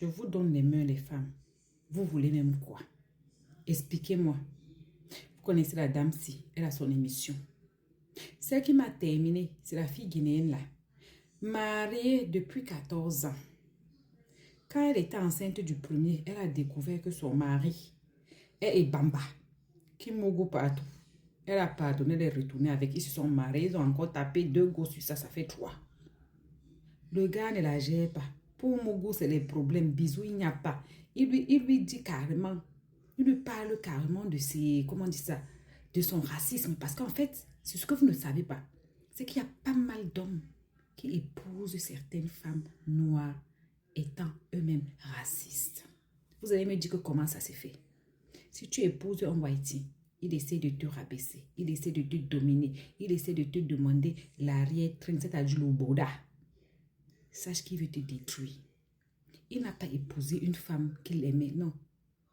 Je vous donne les mains, les femmes. Vous voulez même quoi? Expliquez-moi. Vous connaissez la dame-ci, elle a son émission. Celle qui m'a terminé, c'est la fille guinéenne là. Mariée depuis 14 ans. Quand elle était enceinte du premier, elle a découvert que son mari est Bamba, qui mogo partout. Elle a pardonné, elle est retournée avec. Ils se sont mariés, ils ont encore tapé 2 gosses sur ça, ça fait 3. Le gars ne la gère pas. Pour Mogo, c'est les problèmes. Bisous, il n'y a pas. Il lui dit carrément, il lui parle carrément de ses, comment on dit ça, de son racisme. Parce qu'en fait, c'est ce que vous ne savez pas. C'est qu'il y a pas mal d'hommes qui épousent certaines femmes noires étant eux-mêmes racistes. Vous allez me dire que comment ça s'est fait. Si tu épouses un whitey, il essaie de te rabaisser, il essaie de te dominer, il essaie de te demander l'arrière-train, c'est-à-dire le boda. Sache qu'il veut te détruire. Il n'a pas épousé une femme qu'il aimait, non.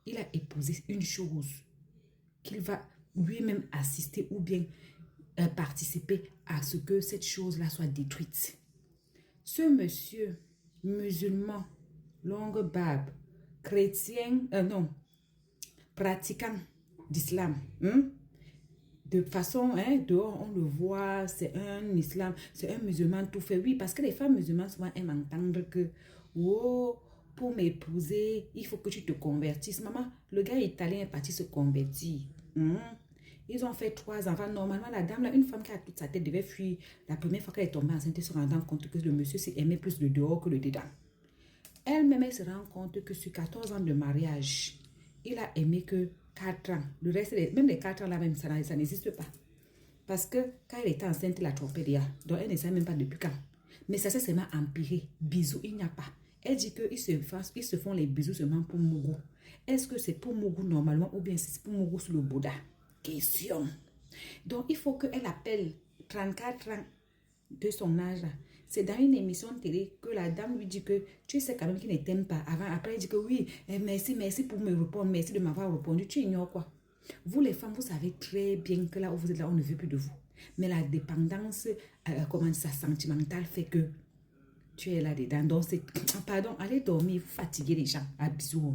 Il a épousé une chose qu'il va lui-même assister ou bien participer à ce que cette chose-là soit détruite. Ce monsieur musulman, longue barbe, chrétien, non, pratiquant d'islam, de façon, dehors, on le voit, c'est un islam, c'est un musulman tout fait. Oui, parce que les femmes musulmanes souvent aiment entendre que, oh, pour m'épouser, il faut que tu te convertisses. Maman, le gars italien est parti se convertir. Ils ont fait 3 enfants. Normalement, la dame, là, une femme qui a toute sa tête devait fuir. La première fois qu'elle est tombée enceinte, elle se rendant compte que le monsieur s'est aimé plus le dehors que le dedans. Elle-même, elle se rend compte que sur 14 ans de mariage, il a aimé que 4 ans. Le reste, même les 4 ans là, même, ça n'existe pas. Parce que quand elle était enceinte, elle a trompé déjà. Donc, elle ne sait même pas depuis quand. Mais ça s'est seulement empiré. Bisous, il n'y a pas. Elle dit qu'ils se font les bisous seulement pour Mougou. Est-ce que c'est pour Mougou normalement ou bien c'est pour Mougou sur le Bouddha? Question. Donc, il faut qu'elle appelle 34 ans de son âge là. C'est dans une émission de télé que la dame lui dit que tu sais quand même qu'il ne t'aime pas. Après, elle dit que oui, merci pour me répondre, merci de m'avoir répondu. Tu ignores quoi? Vous les femmes, vous savez très bien que là où vous êtes là, on ne veut plus de vous. Mais la dépendance, comment dire ça, sentimentale fait que tu es là dedans. Donc, pardon, allez dormir, vous fatiguez les gens. À bisous.